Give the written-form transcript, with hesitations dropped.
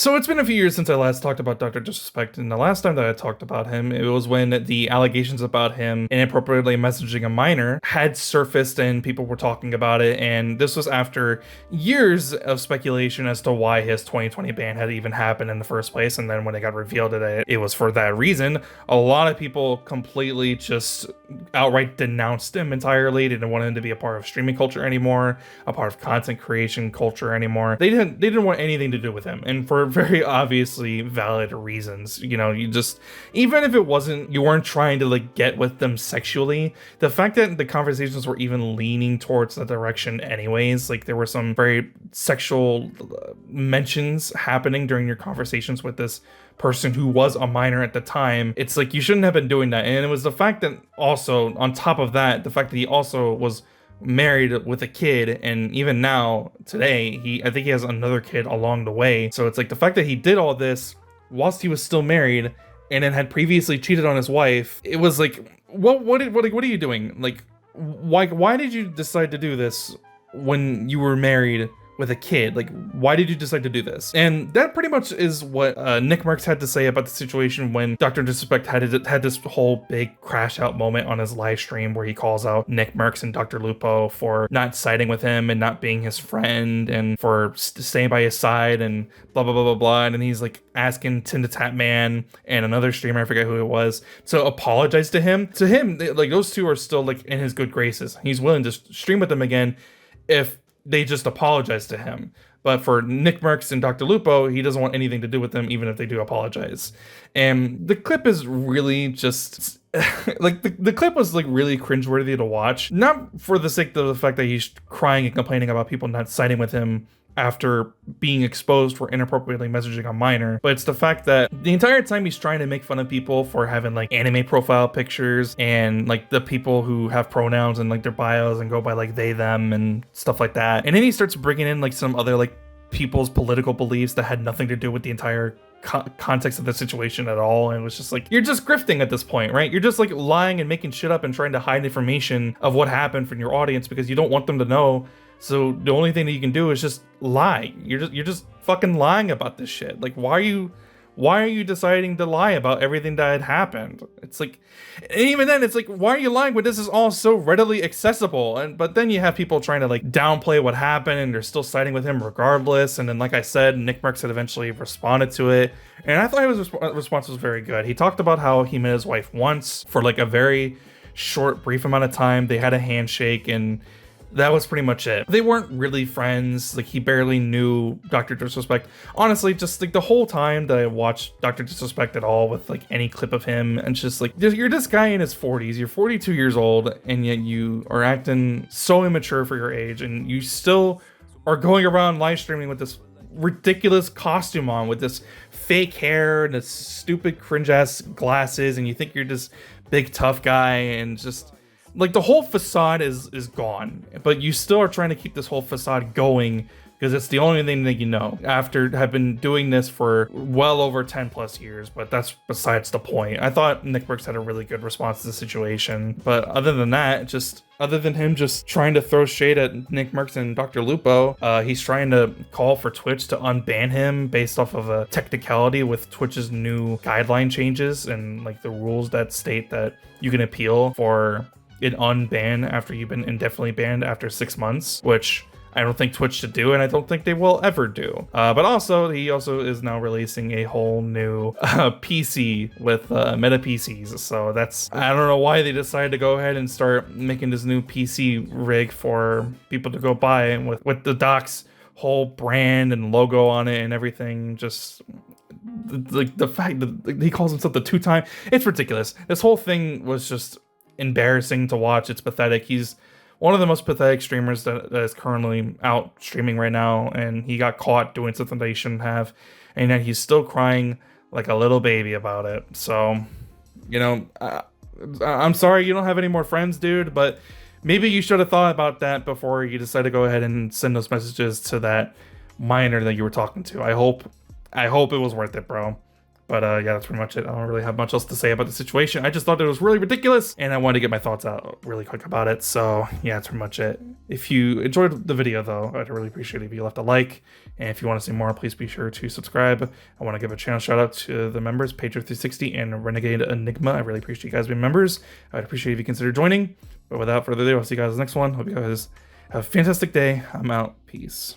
So it's been a few years since I last talked about Dr. Disrespect, and the last time that I talked about him, it was when the allegations about him inappropriately messaging a minor had surfaced and people were talking about it, and this was after years of speculation as to why his 2020 ban had even happened in the first place, and then when it got revealed that it was for that reason, a lot of people completely just outright denounced him entirely. They didn't want him to be a part of streaming culture anymore, a part of content creation culture anymore. They didn't want anything to do with him, and for very obviously valid reasons. You know, you just, even if it wasn't, you weren't trying to like get with them sexually, the fact that the conversations were even leaning towards that direction anyways, like there were some very sexual mentions happening during your conversations with this person who was a minor at the time. It's like you shouldn't have been doing that. And it was the fact that also on top of that, the fact that he also was married with a kid, and even now today I think he has another kid along the way. So it's like the fact that he did all this whilst he was still married and then had previously cheated on his wife, it was like, what are you doing? Like, why did you decide to do this when you were married with a kid? Like, why did you decide to do this? And that pretty much is what Nick Merckx had to say about the situation when Dr. Disrespect had this whole big crash out moment on his live stream where he calls out Nick Merckx and Dr. Lupo for not siding with him and not being his friend and for staying by his side and blah, blah, blah, blah, blah. And then he's like asking TinTheTatMan and another streamer, I forget who it was, to apologize to him. To him, like those two are still like in his good graces. He's willing to stream with them again if they just apologize to him. But for Nick Merckx and Dr. Lupo, he doesn't want anything to do with them, even if they do apologize. And the clip is really just like the clip was like really cringeworthy to watch. Not for the sake of the fact that he's crying and complaining about people not siding with him after being exposed for inappropriately messaging a minor, but it's the fact that the entire time he's trying to make fun of people for having like anime profile pictures and like the people who have pronouns and like their bios and go by like they, them and stuff like that. And then he starts bringing in like some other like people's political beliefs that had nothing to do with the entire context of the situation at all. And it was just like, you're just grifting at this point, right? You're just like lying and making shit up and trying to hide information of what happened from your audience because you don't want them to know. So the only thing that you can do is just lie. You're just fucking lying about this shit. Like, why are you deciding to lie about everything that had happened? It's like, and even then, it's like, why are you lying when this is all so readily accessible? But then you have people trying to like downplay what happened, and they're still siding with him regardless. And then, like I said, Nick Merckx had eventually responded to it, and I thought his response was very good. He talked about how he met his wife once for like a very short, brief amount of time. They had a handshake, and that was pretty much it. They weren't really friends. Like, he barely knew Dr. Disrespect. Honestly, just like the whole time that I watched Dr. Disrespect at all with like any clip of him, and just like, you're this guy in his 40s, you're 42 years old, and yet you are acting so immature for your age, and you still are going around live streaming with this ridiculous costume on, with this fake hair and this stupid cringe ass glasses, and you think you're this big tough guy, and just like the whole facade is gone, but you still are trying to keep this whole facade going because it's the only thing that you know after have been doing this for well over 10 plus years. But that's besides the point. I thought Nick Merckx had a really good response to the situation, but other than that, other than him just trying to throw shade at Nick Merckx and Dr. Lupo, he's trying to call for Twitch to unban him based off of a technicality with Twitch's new guideline changes and like the rules that state that you can appeal for an unban after you've been indefinitely banned after 6 months, which I don't think Twitch should do, and I don't think they will ever do. But also, he also is now releasing a whole new PC with Meta PCs. So that's, I don't know why they decided to go ahead and start making this new PC rig for people to go buy, and with the doc's whole brand and logo on it and everything. Just like the fact that he calls himself the two-time, it's ridiculous. This whole thing was just embarrassing to watch. It's pathetic. He's one of the most pathetic streamers that is currently out streaming right now, and he got caught doing something that he shouldn't have, and yet he's still crying like a little baby about it. So, you know, I'm sorry you don't have any more friends, dude, but maybe you should have thought about that before you decide to go ahead and send those messages to that minor that you were talking to. I hope it was worth it, bro. But yeah, that's pretty much it. I don't really have much else to say about the situation. I just thought it was really ridiculous, and I wanted to get my thoughts out really quick about it. So yeah, that's pretty much it. If you enjoyed the video though, I'd really appreciate it if you left a like. And if you want to see more, please be sure to subscribe. I want to give a channel shout out to the members, Patriot360 and Renegade Enigma. I really appreciate you guys being members. I'd appreciate if you consider joining. But without further ado, I'll see you guys in the next one. Hope you guys have a fantastic day. I'm out. Peace.